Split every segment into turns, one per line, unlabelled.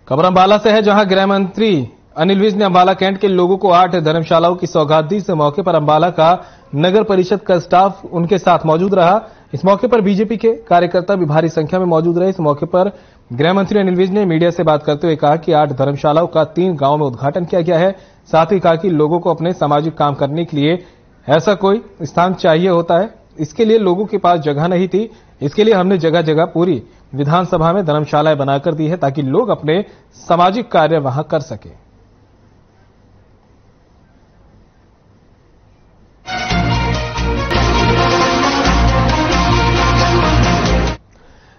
खबर अंबाला से है, जहां गृह मंत्री अनिल विज ने अंबाला कैंट के लोगों को 8 धर्मशालाओं की सौगात दी। इस मौके पर अंबाला का नगर परिषद का स्टाफ उनके साथ मौजूद रहा। इस मौके पर बीजेपी के कार्यकर्ता भी भारी संख्या में मौजूद रहे। इस मौके पर गृह मंत्री अनिल विज ने मीडिया से बात करते हुए कहा कि 8 धर्मशालाओं का 3 गांव में उद्घाटन किया गया है। साथ ही कहा कि लोगों को अपने सामाजिक काम करने के लिए ऐसा कोई स्थान चाहिए होता है, इसके लिए लोगों के पास जगह नहीं थी। इसके लिए हमने जगह जगह पूरी विधानसभा में धर्मशालाएं बनाकर दी है ताकि लोग अपने सामाजिक कार्य वहां कर सकें।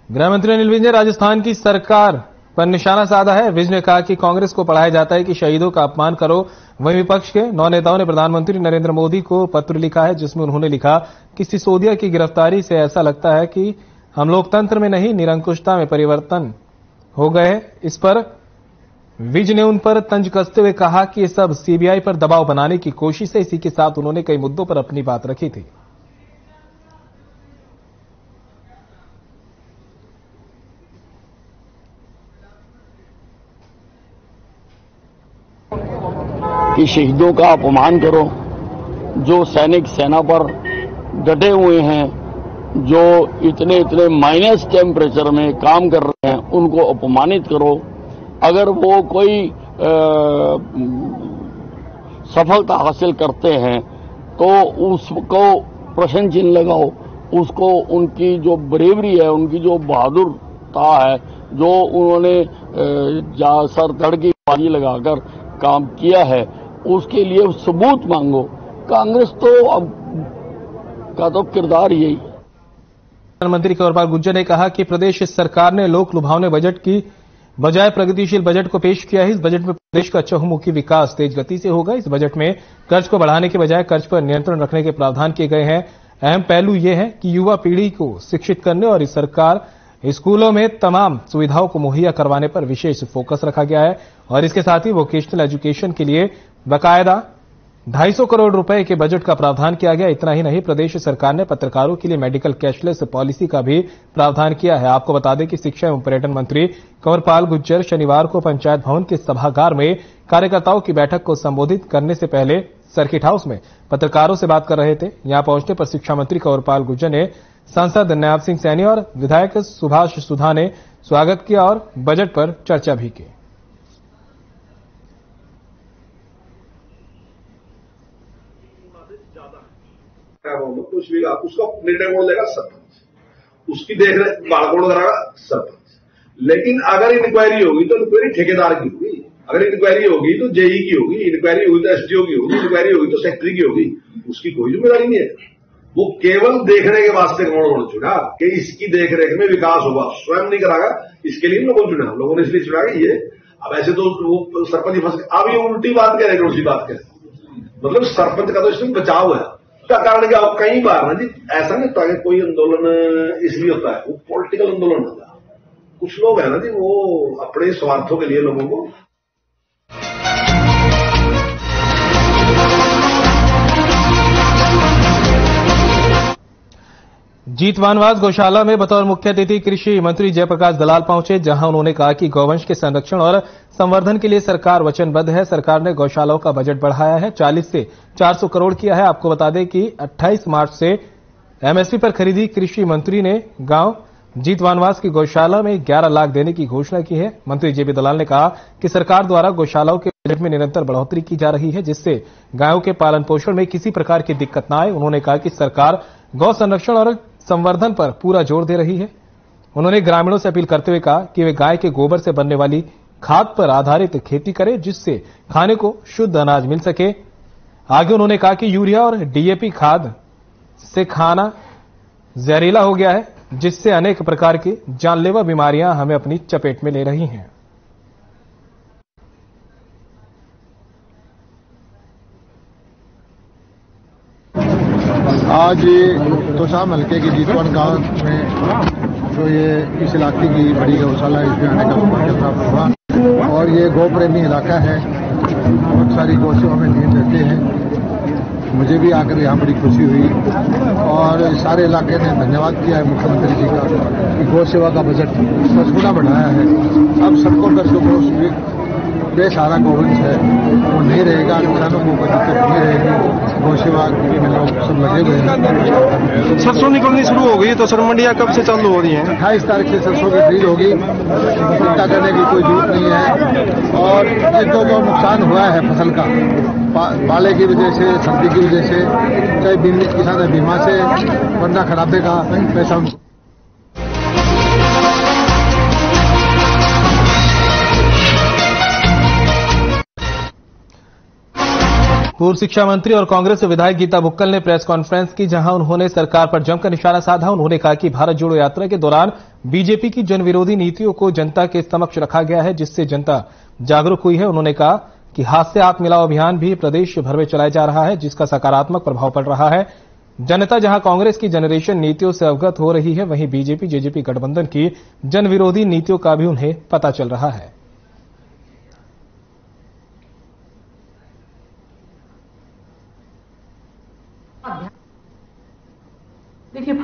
गृह मंत्री अनिल विज ने राजस्थान की सरकार पर निशाना साधा है। विज ने कहा कि कांग्रेस को पढ़ाया जाता है कि शहीदों का अपमान करो। वहीं विपक्ष के 9 नेताओं ने प्रधानमंत्री नरेंद्र मोदी को पत्र लिखा है, जिसमें उन्होंने लिखा कि सिसोदिया की गिरफ्तारी से ऐसा लगता है कि हम लोकतंत्र में नहीं, निरंकुशता में परिवर्तन हो गए। इस पर विज ने उन पर तंज कसते हुए कहा कि ये सब सीबीआई पर दबाव बनाने की कोशिश है। इसी के साथ उन्होंने कई मुद्दों पर अपनी बात रखी थी।
कि शहीदों का अपमान करो, जो सैनिक सेना पर डटे हुए हैं, जो इतने माइनस टेम्परेचर में काम कर रहे हैं, उनको अपमानित करो। अगर वो कोई सफलता हासिल करते हैं तो उसको प्रश्न चिन्ह लगाओ, उसको उनकी जो ब्रेवरी है, उनकी जो बहादुरता है, जो उन्होंने सर धड़ की बाजी लगाकर काम किया है, उसके लिए सबूत मांगो। कांग्रेस तो अब का तो किरदार यही है।
प्रधानमंत्री कंवरपाल गुर्जर ने कहा कि प्रदेश सरकार ने लोक लुभावने बजट की बजाय प्रगतिशील बजट को पेश किया है। इस बजट में प्रदेश का चहुमुखी विकास तेज गति से होगा। इस बजट में कर्ज को बढ़ाने के बजाय कर्ज पर नियंत्रण रखने के प्रावधान किए गए हैं। अहम पहलू यह है कि युवा पीढ़ी को शिक्षित करने और इस सरकार स्कूलों में तमाम सुविधाओं को मुहैया करवाने पर विशेष फोकस रखा गया है और इसके साथ ही वोकेशनल एजुकेशन के लिए बाकायदा 250 करोड़ रुपए के बजट का प्रावधान किया गया। इतना ही नहीं, प्रदेश सरकार ने पत्रकारों के लिए मेडिकल कैशलेस पॉलिसी का भी प्रावधान किया है। आपको बता दें कि शिक्षा एवं पर्यटन मंत्री कंवरपाल गुर्जर शनिवार को पंचायत भवन के सभागार में कार्यकर्ताओं की बैठक को संबोधित करने से पहले सर्किट हाउस में पत्रकारों से बात कर रहे थे। यहां पहुंचने पर शिक्षा मंत्री कंवरपाल गुर्जर ने सांसद नायब सिंह सैनी और विधायक सुभाष सुधा ने स्वागत किया और बजट पर चर्चा भी की।
कुछ भी उसका निर्णय कौन लेगा? सरपंच। उसकी देखरेख बाड़कोड़ कराएगा सरपंच। लेकिन अगर इंक्वायरी होगी तो इंक्वायरी ठेकेदार की होगी, अगर इंक्वायरी होगी तो जेई की होगी, इंक्वायरी होगी तो एसडीओ की होगी, इंक्वायरी होगी तो सेक्रेटरी की होगी। उसकी कोई जिम्मेदारी नहीं है। वो केवल देखने के वास्ते कौन चुना कि इसकी देखरेख में विकास होगा, स्वयं नहीं कराएगा। इसके लिए लोगों ने चुना, लोगों ने इसलिए चुना कि ये अब ऐसे तो वो सरपंच फंस गए। अब ये उल्टी बात कह रहे हैं, उल्टी बात कह रहे हैं। मतलब सरपंच का तो इसमें बचाव है। का कारण क्या? कई बार ना जी ऐसा नहीं होता कि कोई आंदोलन इसलिए होता है, वो पॉलिटिकल आंदोलन होता है। कुछ लोग है ना जी, वो अपने स्वार्थों के लिए लोगों को
जीतवानवास गौशाला में बतौर मुख्य अतिथि कृषि मंत्री जयप्रकाश दलाल पहुंचे, जहां उन्होंने कहा कि गौवंश के संरक्षण और संवर्धन के लिए सरकार वचनबद्ध है। सरकार ने गौशालाओं का बजट बढ़ाया है, 40 से 400 करोड़ किया है। आपको बता दें कि 28 मार्च से एमएसपी पर खरीदी कृषि मंत्री ने गांव जीतवानवास की गौशाला में 11 लाख देने की घोषणा की है। मंत्री जेपी दलाल ने कहा कि सरकार द्वारा गौशालाओं के बजट में निरंतर बढ़ोतरी की जा रही है, जिससे गायों के पालन पोषण में किसी प्रकार की दिक्कत न आए। उन्होंने कहा कि सरकार गौ संरक्षण और संवर्धन पर पूरा जोर दे रही है। उन्होंने ग्रामीणों से अपील करते हुए कहा कि वे गाय के गोबर से बनने वाली खाद पर आधारित खेती करें, जिससे खाने को शुद्ध अनाज मिल सके। आगे उन्होंने कहा कि यूरिया और डीएपी खाद से खाना जहरीला हो गया है, जिससे अनेक प्रकार की जानलेवा बीमारियां हमें अपनी चपेट में ले रही हैं।
आज तोशाम हल्के की जीतवान गांव में जो ये इस इलाके की बड़ी गौशाला है, इसमें आने का सौभाग्य प्राप्त हुआ और ये गौ प्रेमी इलाका है। बहुत सारी गौसेवा में नींद रहते हैं। मुझे भी आकर यहाँ बड़ी खुशी हुई और सारे इलाके ने धन्यवाद किया है मुख्यमंत्री जी का कि गौ सेवा का बजट 10 गुना बढ़ाया है। अब सबको दर्शकों को बेसहारा गौवंश है वो नहीं रहेगा, किसानों को कोई दिक्कत नहीं रहेगी। गौ सेवा में लोग सब लगे हुए हैं।
सरसों निकलनी शुरू हो गई तो सर मंडियाँ कब से चालू हो रही हैं?
28 तारीख से सरसों की खरीद होगी, चिंता करने की कोई जरूरत नहीं है। और जिनको जो नुकसान हुआ है फसल का पाले की वजह से, सर्दी की वजह से, चाहे किसान बीमा से वरना खराबे का पैसा
पूर्व शिक्षा मंत्री और कांग्रेस विधायक गीता बुक्कल ने प्रेस कॉन्फ्रेंस की, जहां उन्होंने सरकार पर जमकर निशाना साधा। उन्होंने कहा कि भारत जोड़ो यात्रा के दौरान बीजेपी की जनविरोधी नीतियों को जनता के समक्ष रखा गया है, जिससे जनता जागरूक हुई है। उन्होंने कहा कि हाथ से हाथ मिलाओ अभियान भी प्रदेश भर में चलाया जा रहा है, जिसका सकारात्मक प्रभाव पड़ रहा है। जनता जहां कांग्रेस की जनरेशन नीतियों से अवगत हो रही है, वहीं बीजेपी जेजेपी गठबंधन की जनविरोधी नीतियों का भी उन्हें पता चल रहा है।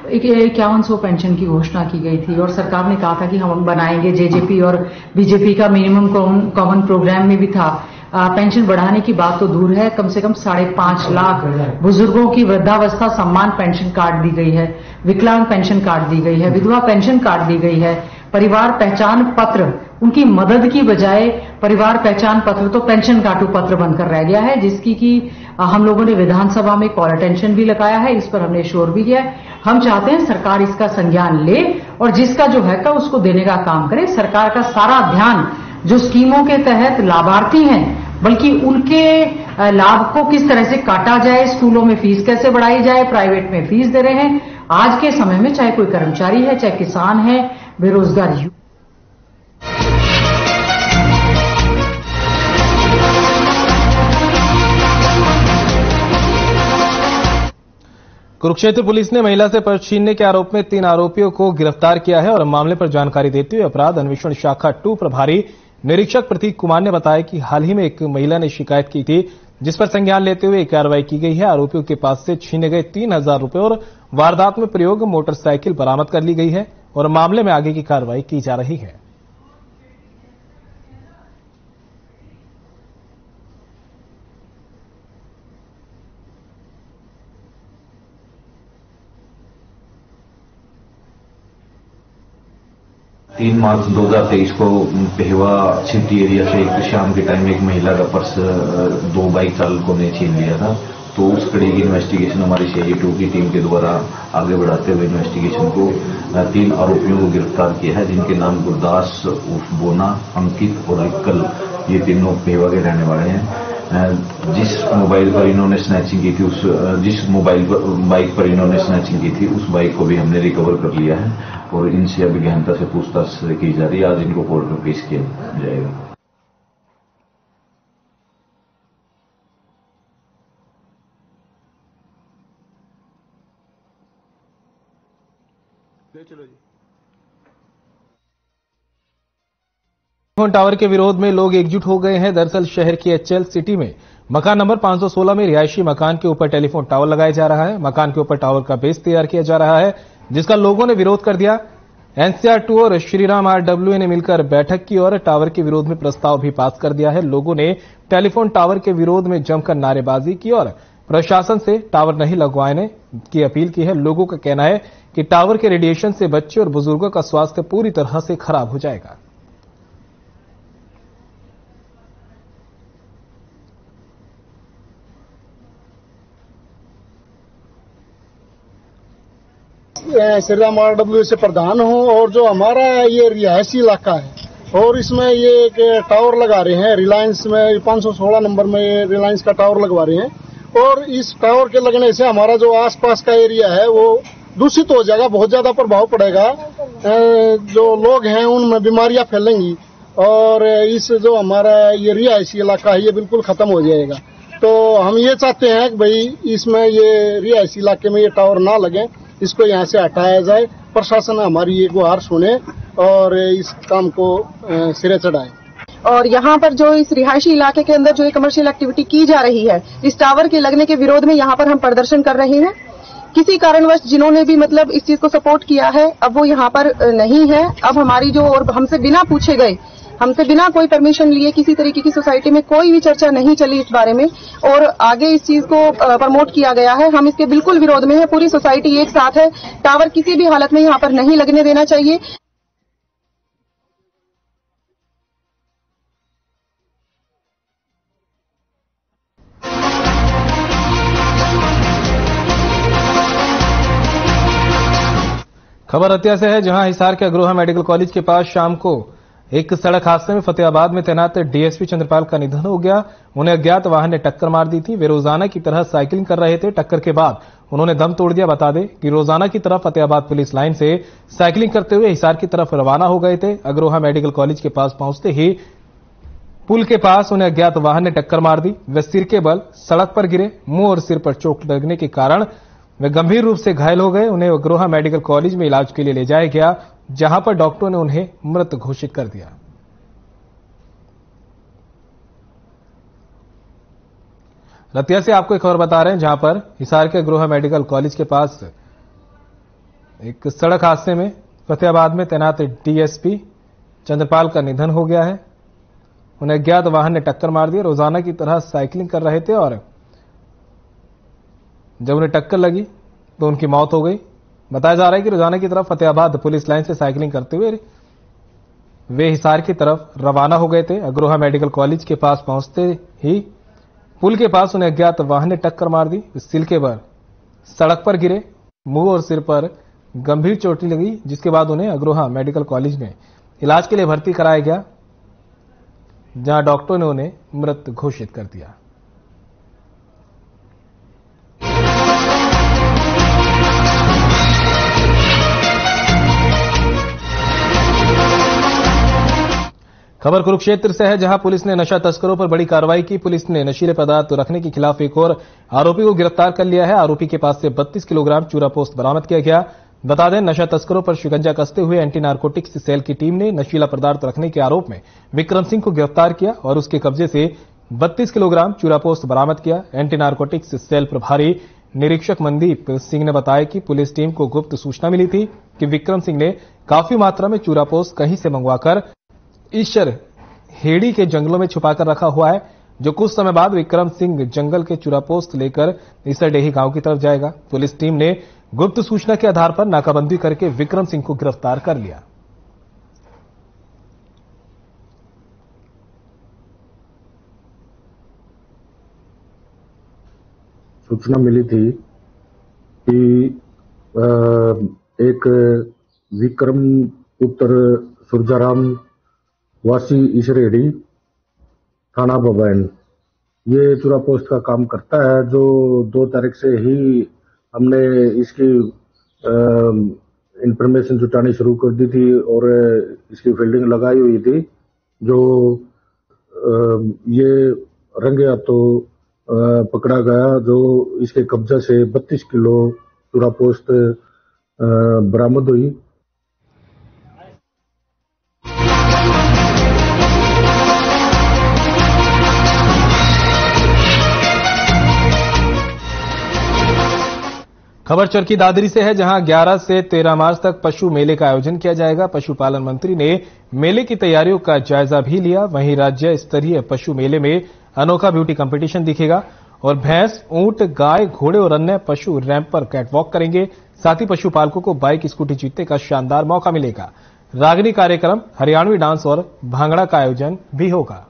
देखिए, 5100 पेंशन की घोषणा की गई थी और सरकार ने कहा था कि हम बनाएंगे। जेजेपी और बीजेपी का मिनिमम कॉमन प्रोग्राम में भी था। पेंशन बढ़ाने की बात तो दूर है, कम से कम 5.5 लाख बुजुर्गों की वृद्धावस्था सम्मान पेंशन काट दी गई है, विकलांग पेंशन काट दी गई है, विधवा पेंशन काट दी गई है। परिवार पहचान पत्र उनकी मदद की बजाय परिवार पहचान पत्र तो पेंशन काटू पत्र बनकर रह गया है, जिसकी कि हम लोगों ने विधानसभा में कॉल अटेंशन भी लगाया है, इस पर हमने शोर भी किया है। हम चाहते हैं सरकार इसका संज्ञान ले और जिसका जो है उसको देने का काम करे। सरकार का सारा ध्यान जो स्कीमों के तहत लाभार्थी हैं, बल्कि उनके लाभ को किस तरह से काटा जाए, स्कूलों में फीस कैसे बढ़ाई जाए, प्राइवेट में फीस दे रहे हैं। आज के समय में चाहे कोई कर्मचारी है, चाहे किसान है, बेरोजगार युवा।
कुरुक्षेत्र पुलिस ने महिला से पर्स छीनने के आरोप में 3 आरोपियों को गिरफ्तार किया है और मामले पर जानकारी देते हुए अपराध अन्वेषण शाखा 2 प्रभारी निरीक्षक प्रतीक कुमार ने बताया कि हाल ही में एक महिला ने शिकायत की थी, जिस पर संज्ञान लेते हुए कार्रवाई की गई है। आरोपियों के पास से छीने गए 3000 रुपए और वारदात में प्रयोग मोटरसाइकिल बरामद कर ली गई है और मामले में आगे की कार्रवाई की जा रही है।
तीन मार्च 2023 को पेहवा सिटी एरिया से एक शाम के टाइम एक महिला का पर्स 2 बाइक चालकों ने छीन लिया था। तो उस कड़ी की इन्वेस्टिगेशन हमारी CID 2 की टीम के द्वारा आगे बढ़ाते हुए इन्वेस्टिगेशन को 3 आरोपियों को गिरफ्तार किया है, जिनके नाम गुरदास उर्फ बोना, अंकित और इक्कल, ये तीनों पेहवा के रहने वाले हैं। जिस मोबाइल पर इन्होंने स्नैचिंग की थी, जिस बाइक पर इन्होंने स्नैचिंग की थी, उस बाइक को भी हमने रिकवर कर लिया है और इनसे अभी गहनता से पूछताछ की जा रही है। आज इनको कोर्ट में पेश किया जाएगा।
टेलीफोन टावर के विरोध में लोग एकजुट हो गए हैं। दरअसल शहर की HL सिटी में मकान नंबर 516 में रिहायशी मकान के ऊपर टेलीफोन टावर लगाया जा रहा है। मकान के ऊपर टावर का बेस तैयार किया जा रहा है, जिसका लोगों ने विरोध कर दिया। NCR 2 और श्रीराम RWA ने मिलकर बैठक की और टावर के विरोध में प्रस्ताव भी पास कर दिया है। लोगों ने टेलीफोन टावर के विरोध में जमकर नारेबाजी की और प्रशासन से टावर नहीं लगवाने की अपील की है। लोगों का कहना है कि टावर के रेडिएशन से बच्चे और बुजुर्गों का स्वास्थ्य पूरी तरह से खराब हो जाएगा।
श्रीराम RWA से प्रधान हूँ और जो हमारा ये रिहायशी इलाका है और इसमें ये एक टावर लगा रहे हैं। रिलायंस में 516 नंबर में रिलायंस का टावर लगवा रहे हैं और इस टावर के लगने से हमारा जो आसपास का एरिया है वो दूषित हो जाएगा, बहुत ज्यादा प्रभाव पड़ेगा। जो लोग हैं उनमें बीमारियां फैलेंगी और इस जो हमारा ये रिहायशी इलाका है ये बिल्कुल खत्म हो जाएगा। तो हम ये चाहते हैं कि भाई इसमें ये रिहायशी इलाके में ये टावर ना लगे, इसको यहाँ से हटाया जाए। प्रशासन हमारी ये गुहार सुने और इस काम को सिरे चढ़ाए।
और यहाँ पर जो इस रिहायशी इलाके के अंदर जो ये कमर्शियल एक्टिविटी की जा रही है, इस टावर के लगने के विरोध में यहाँ पर हम प्रदर्शन कर रहे हैं। किसी कारणवश जिन्होंने भी मतलब इस चीज को सपोर्ट किया है, अब वो यहाँ पर नहीं है। अब हमारी जो और हमसे बिना पूछे गए, हमसे बिना कोई परमिशन लिए किसी तरीके की सोसाइटी में कोई भी चर्चा नहीं चली इस बारे में और आगे इस चीज को प्रमोट किया गया है। हम इसके बिल्कुल विरोध में है। पूरी सोसाइटी एक साथ है। टावर किसी भी हालत में यहाँ पर नहीं लगने देना चाहिए।
खबर हत्या से है, जहां हिसार के अग्रोहा मेडिकल कॉलेज के पास शाम को एक सड़क हादसे में फतेहाबाद में तैनात डीएसपी चंद्रपाल का निधन हो गया। उन्हें अज्ञात वाहन ने टक्कर मार दी थी। वे रोजाना की तरह साइकिलिंग कर रहे थे। टक्कर के बाद उन्होंने दम तोड़ दिया। बता दें कि रोजाना की तरह फतेहाबाद पुलिस लाइन से साइकिलिंग करते हुए हिसार की तरफ रवाना हो गए थे। अग्रोहा मेडिकल कॉलेज के पास पहुंचते ही पुल के पास उन्हें अज्ञात वाहन ने टक्कर मार दी। वे सिर के बल सड़क पर गिरे। मुंह और सिर पर चोट लगने के कारण वे गंभीर रूप से घायल हो गए। उन्हें अग्रोहा मेडिकल कॉलेज में इलाज के लिए ले जाया गया, जहां पर डॉक्टरों ने उन्हें मृत घोषित कर दिया। रतिया से आपको एक खबर बता रहे हैं, जहां पर हिसार के अग्रोहा मेडिकल कॉलेज के पास एक सड़क हादसे में फतेहाबाद में तैनात डीएसपी चंद्रपाल का निधन हो गया है। उन्हें अज्ञात वाहन ने टक्कर मार दी। रोजाना की तरह साइकिलिंग कर रहे थे और जब उन्हें टक्कर लगी तो उनकी मौत हो गई। बताया जा रहा है कि रोजाना की तरफ फतेहाबाद पुलिस लाइन से साइकिलिंग करते हुए वे हिसार की तरफ रवाना हो गए थे। अग्रोहा मेडिकल कॉलेज के पास पहुंचते ही पुल के पास उन्हें अज्ञात वाहन ने टक्कर मार दी। सिर के बल सड़क पर गिरे। मुंह और सिर पर गंभीर चोटें लगी, जिसके बाद उन्हें अग्रोहा मेडिकल कॉलेज में इलाज के लिए भर्ती कराया गया, जहां डॉक्टरों ने उन्हें मृत घोषित कर दिया। खबर कुरुक्षेत्र से है, जहां पुलिस ने नशा तस्करों पर बड़ी कार्रवाई की। पुलिस ने नशीले पदार्थ रखने के खिलाफ एक और आरोपी को गिरफ्तार कर लिया है। आरोपी के पास से 32 किलोग्राम चूरा पोस्त बरामद किया गया। बता दें, नशा तस्करों पर शिकंजा कसते हुए एंटी नारकोटिक्स सेल की टीम ने नशीला पदार्थ रखने के आरोप में विक्रम सिंह को गिरफ्तार किया और उसके कब्जे से 32 किलोग्राम चूरा पोस्त बरामद किया। एंटी नारकोटिक्स सेल प्रभारी निरीक्षक मनदीप सिंह ने बताया कि पुलिस टीम को गुप्त सूचना मिली थी कि विक्रम सिंह ने काफी मात्रा में चूरा पोस्त कहीं से मंगवाकर ईश्वर हेड़ी के जंगलों में छुपाकर रखा हुआ है, जो कुछ समय बाद विक्रम सिंह जंगल के चूरापोस्त लेकर ईसरडेही गांव की तरफ जाएगा। पुलिस टीम ने गुप्त सूचना के आधार पर नाकाबंदी करके विक्रम सिंह को गिरफ्तार कर लिया।
सूचना मिली थी कि एक विक्रम पुत्र सुरजाराम वासी ईशरेडी थाना बबैन ये चूरा पोस्ट का काम करता है, जो 2 तारीख से ही हमने इसकी इंफॉर्मेशन जुटानी शुरू कर दी थी और इसकी फील्डिंग लगाई हुई थी। जो ये रंगे हाथों पकड़ा गया, जो इसके कब्जा से 32 किलो चूरा पोस्ट बरामद हुई।
खबर चरखी दादरी से है, जहां 11 से 13 मार्च तक पशु मेले का आयोजन किया जाएगा। पशुपालन मंत्री ने मेले की तैयारियों का जायजा भी लिया। वहीं राज्य स्तरीय पशु मेले में अनोखा ब्यूटी कंपटीशन दिखेगा और भैंस, ऊंट, गाय, घोड़े और अन्य पशु रैंप पर कैटवॉक करेंगे। साथ ही पशुपालकों को बाइक, स्कूटी जीतने का शानदार मौका मिलेगा। रागनी कार्यक्रम, हरियाणवी डांस और भांगड़ा का आयोजन भी होगा।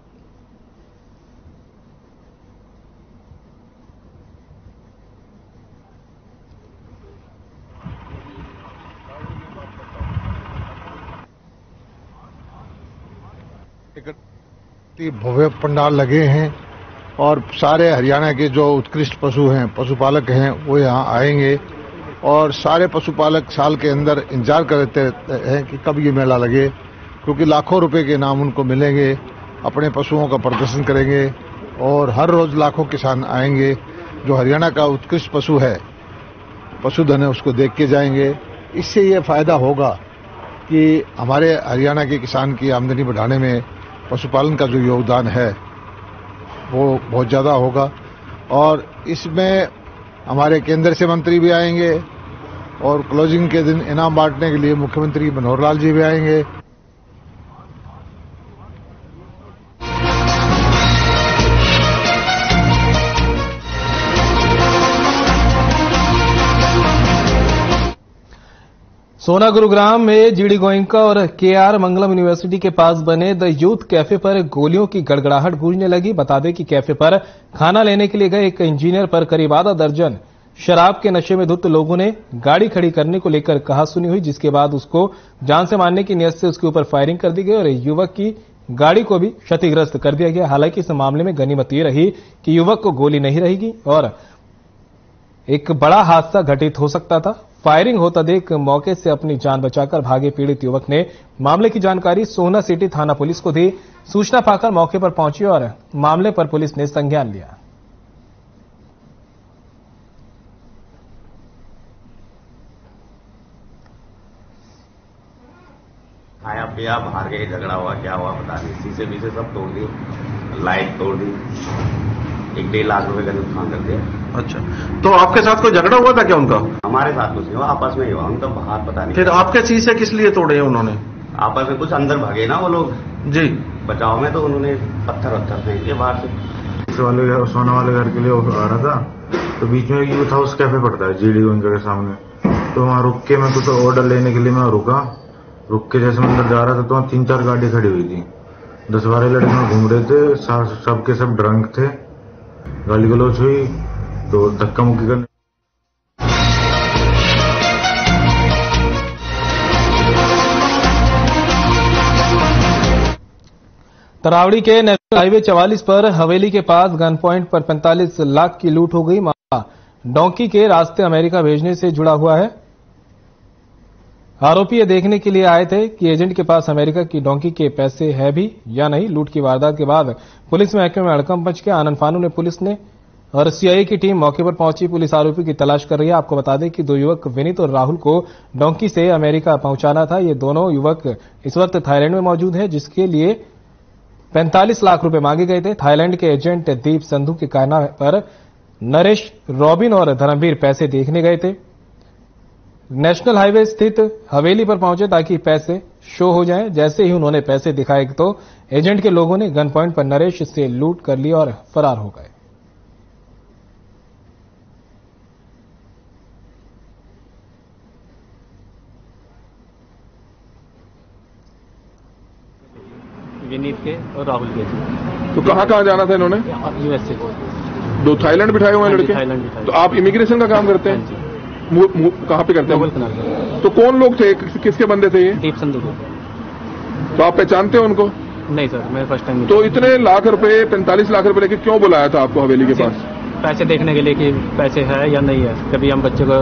भव्य पंडाल लगे हैं और सारे हरियाणा के जो उत्कृष्ट पशु हैं, पशुपालक हैं, वो यहाँ आएंगे और सारे पशुपालक साल के अंदर इंतजार करते हैं कि कब ये मेला लगे, क्योंकि लाखों रुपए के इनाम उनको मिलेंगे। अपने पशुओं का प्रदर्शन करेंगे और हर रोज लाखों किसान आएंगे। जो हरियाणा का उत्कृष्ट पशु है, पशुधन है, उसको देख के जाएंगे। इससे ये फायदा होगा कि हमारे हरियाणा के किसान की आमदनी बढ़ाने में पशुपालन का जो योगदान है वो बहुत ज़्यादा होगा। और इसमें हमारे केंद्र से मंत्री भी आएंगे और क्लोजिंग के दिन इनाम बांटने के लिए मुख्यमंत्री मनोहर लाल जी भी आएंगे।
सोना गुरुग्राम में जीडी गोयनका और केआर मंगलम यूनिवर्सिटी के पास बने द यूथ कैफे पर गोलियों की गड़गड़ाहट गूंजने लगी। बता दें कि कैफे पर खाना लेने के लिए गए एक इंजीनियर पर करीब आधा दर्जन शराब के नशे में धुत लोगों ने गाड़ी खड़ी करने को लेकर कहासुनी हुई, जिसके बाद उसको जान से मारने की नीयत से उसके ऊपर फायरिंग कर दी गई और युवक की गाड़ी को भी क्षतिग्रस्त कर दिया गया। हालांकि इस मामले में गनीमत ये रही कि युवक को गोली नहीं रहेगी और एक बड़ा हादसा घटित हो सकता था। फायरिंग होता देख मौके से अपनी जान बचाकर भागे पीड़ित युवक ने मामले की जानकारी सोना सिटी थाना पुलिस को दी। सूचना पाकर मौके पर पहुंची और मामले पर पुलिस ने संज्ञान लिया।
खाया पिया, बाहर गए, झगड़ा हुआ, क्या हुआ पता नहीं। शीशे बीसे सब तोड़ दिए, लाइट तोड़ दी, 1-1.5 लाख रुपए का नुकसान कर दिया।
अच्छा, तो आपके साथ कोई झगड़ा हुआ था क्या उनका?
हमारे साथ कुछ नहीं हुआ, आपस में ही हुआ, उनका बाहर पता नहीं।
फिर आपके शीशे किस लिए तोड़े हैं उन्होंने?
आपस में कुछ अंदर भागे ना वो लोग
जी
बचाव में, तो उन्होंने पत्थर फेंक दिए बाहर से।
सोना वाले घर के लिए आ रहा था, तो बीच में ये था, उस कैफे पड़ता है जीडी गोयनका के सामने, तो वहां रुक के मैं कुछ ऑर्डर लेने के लिए मैं रुक के जैसे मैं अंदर जा रहा था तो वहां 3-4 गाड़ी खड़ी हुई थी। 10-12 लड़के घूम रहे थे, सबके सब ड्रंक थे, गाली गलौज हुई तो धक्का मुक्की करने।
तरावड़ी के नेशनल हाईवे 44 पर हवेली के पास गन पॉइंट पर 45 लाख की लूट हो गई। मामला डोंकी के रास्ते अमेरिका भेजने से जुड़ा हुआ है। आरोपी ये देखने के लिए आए थे कि एजेंट के पास अमेरिका की डोंकी के पैसे है भी या नहीं। लूट की वारदात के बाद पुलिस महकमे में हड़कंप मच गया। आनंद फानू ने पुलिस ने और सीआईए की टीम मौके पर पहुंची। पुलिस आरोपी की तलाश कर रही है। आपको बता दें कि 2 युवक विनीत और राहुल को डोंकी से अमेरिका पहुंचाना था। ये दोनों युवक इस वक्त थाईलैंड में मौजूद है, जिसके लिए 45 लाख रुपए मांगे गए थे। थाईलैंड के एजेंट दीप संधू के कहना पर नरेश, रॉबिन और धर्मवीर पैसे देखने गए थे। नेशनल हाईवे स्थित हवेली पर पहुंचे ताकि पैसे शो हो जाएं। जैसे ही उन्होंने पैसे दिखाए तो एजेंट के लोगों ने गन पॉइंट पर नरेश से लूट कर ली और फरार हो गए।
विनीत के और राहुल के।
तो कहाँ जाना था इन्होंने?
यूएसए को।
2 थाईलैंड बिठाए हुए हैं लड़के?
थाईलैंड बिठाए।
तो आप इमिग्रेशन का काम करते हैं? कहाँ पे करते हैं? तो कौन लोग थे, किसके बंदे थे ये?
दीप संधू को।
तो आप पहचानते हो उनको?
नहीं सर, मैं फर्स्ट टाइम।
तो इतने लाख रुपए, 45 लाख रुपए लेके क्यों बुलाया था आपको हवेली के पास?
पैसे देखने के लिए कि पैसे है या नहीं है। कभी हम बच्चे को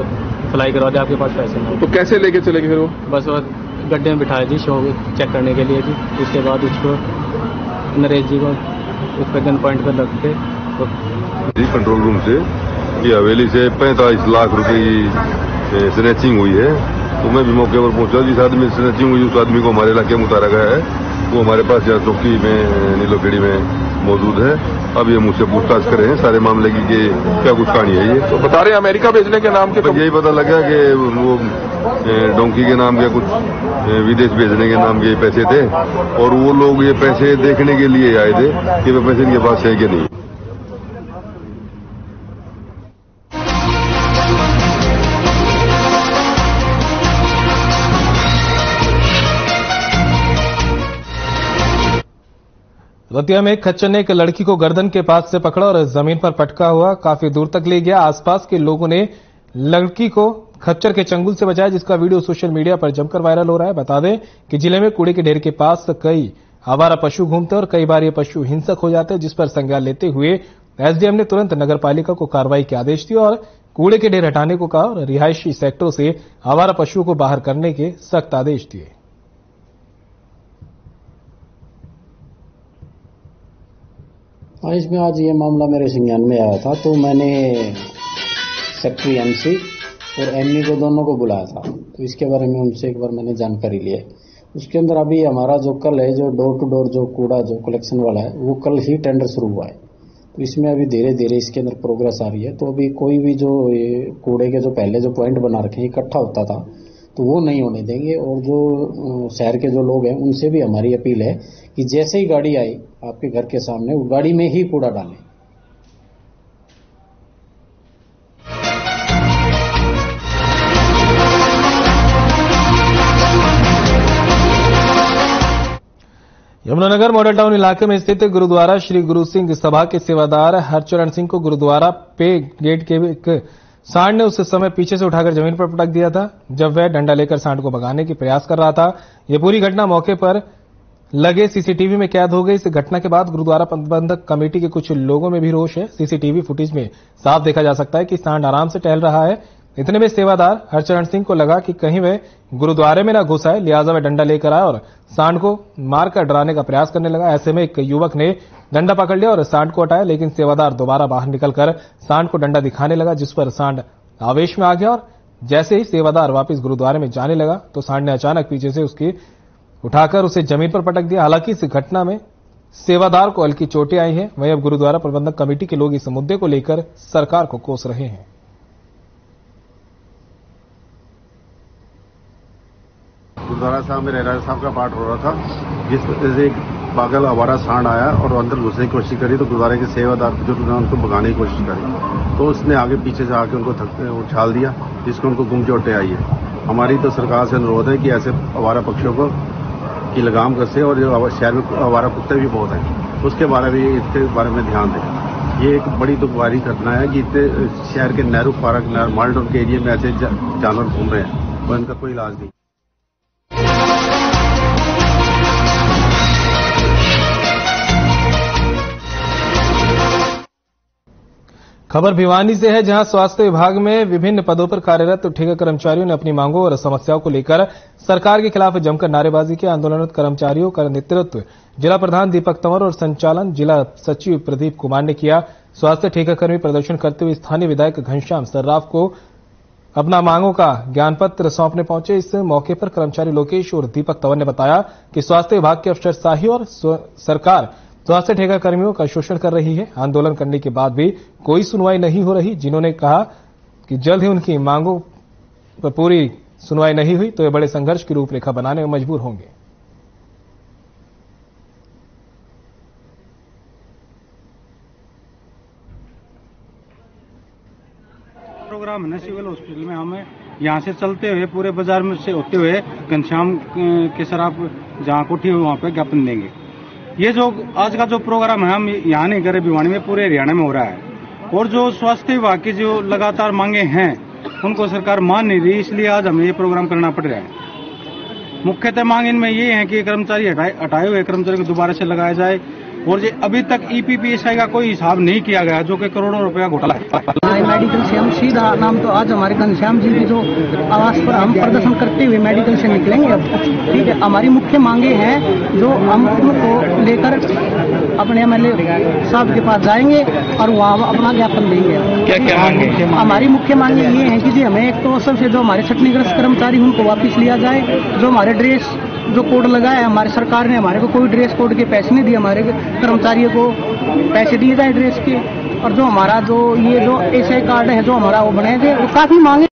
फ्लाई करवा दे, आपके पास पैसे नहीं।
तो कैसे लेके चले गए फिर वो?
बस वो गड्ढे में बिठाया जी, शो चेक करने के लिए जी। उसके बाद उसको नरेश जी को उस पर गन पॉइंट पर रख के
जी कंट्रोल रूम से कि हवेली से 45 लाख रुपए की स्नैचिंग हुई है। तो मैं भी मौके पर पहुंचा। जिस आदमी से स्नैचिंग हुई उस आदमी को हमारे इलाके में उतारा गया है। वो हमारे पास यहाँ चौकी में नीलोखेड़ी में मौजूद है। अब ये मुझसे पूछताछ कर रहे हैं सारे मामले की कि क्या कुछ कहानी है। ये
तो बता रहे हैं अमेरिका भेजने के नाम के?
यही पता लगा कि वो डोंकी के नाम के कुछ विदेश भेजने के नाम के पैसे थे और वो लोग ये पैसे देखने के लिए आए थे कि वे पैसे इनके पास है कि नहीं।
रतिया में एक खच्चर ने एक लड़की को गर्दन के पास से पकड़ा और जमीन पर पटका हुआ काफी दूर तक ले गया। आसपास के लोगों ने लड़की को खच्चर के चंगुल से बचाया, जिसका वीडियो सोशल मीडिया पर जमकर वायरल हो रहा है। बता दें कि जिले में कूड़े के ढेर के पास कई आवारा पशु घूमते और कई बार ये पशु हिंसक हो जाते हैं, जिस पर संज्ञान लेते हुए एसडीएम ने तुरंत नगर पालिका को कार्रवाई के आदेश दिए और कूड़े के ढेर हटाने को कहा और रिहायशी सेक्टरों से आवारा पशुओं को बाहर करने के सख्त आदेश दिए।
इसमें आज ये मामला मेरे संज्ञान में आया था, तो मैंने सेक्रेटरी एमसी और एमई को दोनों को बुलाया था। तो इसके बारे में उनसे एक बार मैंने जानकारी ली है। उसके अंदर अभी हमारा जो कल है, जो डोर टू डोर जो कूड़ा जो कलेक्शन वाला है, वो कल ही टेंडर शुरू हुआ है। तो इसमें अभी धीरे धीरे इसके अंदर प्रोग्रेस आ रही है। तो अभी कोई भी जो कूड़े के जो पहले जो पॉइंट बना रखे हैं इकट्ठा होता था, तो वो नहीं होने देंगे। और जो शहर के जो लोग हैं उनसे भी हमारी अपील है कि जैसे ही गाड़ी आई आपके घर के सामने, वो गाड़ी में ही कूड़ा डालें।
यमुनानगर मॉडल टाउन इलाके में स्थित गुरुद्वारा श्री गुरु सिंह सभा के सेवादार हरचरण सिंह को गुरुद्वारा पे गेट के एक सांड ने उस समय पीछे से उठाकर जमीन पर पटक दिया था, जब वह डंडा लेकर सांड को भगाने की प्रयास कर रहा था। यह पूरी घटना मौके पर लगे सीसीटीवी में कैद हो गई। इस घटना के बाद गुरुद्वारा प्रबंधक कमेटी के कुछ लोगों में भी रोष है। सीसीटीवी फुटेज में साफ देखा जा सकता है कि सांड आराम से टहल रहा है। इतने में सेवादार हरचरण सिंह को लगा कि कहीं वह गुरुद्वारे में न घुस आए, लिहाजा वह डंडा लेकर आया और सांड को मारकर डराने का प्रयास करने लगा। ऐसे में एक युवक ने डंडा पकड़ लिया और सांड को हटाया, लेकिन सेवादार दोबारा बाहर निकलकर सांड को डंडा दिखाने लगा, जिस पर सांड आवेश में आ गया। और जैसे ही सेवादार वापस गुरुद्वारे में जाने लगा तो सांड ने अचानक पीछे से उसकी उठाकर उसे जमीन पर पटक दिया। हालांकि इस घटना में सेवादार को हल्की चोटें आई हैं। वहीं अब गुरुद्वारा प्रबंधक कमेटी के लोग इस मुद्दे को लेकर सरकार को कोस रहे हैं।
गुरुद्वारा साहब में रहराज साहब का पाठ हो रहा था, जिस वजह से एक पागल आवारा सांड आया और अंदर घुसने की कोशिश करी, तो गुरुद्वारे के सेवादार बुजुर्ग ने उनको भगाने की कोशिश करी, तो उसने आगे पीछे से आके उनको उछाल दिया, जिसको उनको गुम चोटें आई है। हमारी तो सरकार से अनुरोध है कि ऐसे आवारा पक्षियों को की लगाम कसे, और जो शहर में आवारा कुत्ते भी बहुत हैं, उसके बारे में इसके बारे में ध्यान दें। ये एक बड़ी दुख भरी घटना है कि इतने शहर के नेहरू पार्क मॉडल टाउन के एरिया में ऐसे जानवर घूम रहे हैं और इनका कोई इलाज नहीं।
खबर भिवानी से है, जहां स्वास्थ्य विभाग में विभिन्न पदों पर कार्यरत ठेका कर्मचारियों ने अपनी मांगों और समस्याओं को लेकर सरकार के खिलाफ जमकर नारेबाजी की। आंदोलनरत कर्मचारियों का नेतृत्व जिला प्रधान दीपक तंवर और संचालन जिला सचिव प्रदीप कुमार ने किया। स्वास्थ्य ठेकाकर्मी प्रदर्शन करते हुए स्थानीय विधायक घनश्याम सर्राफ को अपना मांगों का ज्ञान पत्र सौंपने पहुंचे। इस मौके पर कर्मचारी लोकेश और दीपक तंवर ने बताया कि स्वास्थ्य विभाग की अफसरशाही और सरकार स्वास्थ्य ठेका कर्मियों का शोषण कर रही है। आंदोलन करने के बाद भी कोई सुनवाई नहीं हो रही। जिन्होंने कहा कि जल्द ही उनकी मांगों पर पूरी सुनवाई नहीं हुई तो वे बड़े संघर्ष की रूपरेखा बनाने में मजबूर होंगे।
प्रोग्राम है सिविल हॉस्पिटल में, हमें यहाँ से चलते हुए पूरे बाजार में से होते हुए घनश्याम के सराफ जहाँ कोठी हुई वहाँ पे ज्ञापन देंगे। ये जो आज का जो प्रोग्राम है हम यहाँ नहीं कर रहे, भिवानी में पूरे हरियाणा में हो रहा है। और जो स्वास्थ्य विभाग की जो लगातार मांगे हैं उनको सरकार मान नहीं रही, इसलिए आज हमें ये प्रोग्राम करना पड़ रहा है। मुख्यतः मांग इनमें ये है कि कर्मचारी हटाए हुए कर्मचारी को दोबारा से लगाया जाए, और ये अभी तक ईपीपीएसआई का कोई हिसाब नहीं किया गया, जो कि करोड़ों रुपया घोटाला है।
मेडिकल से हम सीधा नाम तो आज हमारे घनश्याम जी की जो आवास पर हम प्रदर्शन करते हुए मेडिकल से निकलेंगे अब, ठीक है। हमारी मुख्य मांगे हैं जो हम उनको लेकर अपने एमएलए साहब के पास जाएंगे और वहाँ अपना ज्ञापन देंगे।
क्या क्या मांगे?
हमारी मुख्य मांगे ये है कि जी हमें एक तो सबसे जो हमारे छटनीग्रस्त कर्मचारी उनको वापस लिया जाए, जो हमारे ड्रेस जो कोड लगा है हमारी सरकार ने हमारे को कोई ड्रेस कोड के पैसे नहीं दिए, हमारे कर्मचारियों को पैसे दिए जाए ड्रेस के, और जो हमारा जो ये जो एसआई कार्ड है जो हमारा वो बनाए थे वो काफी मांगे।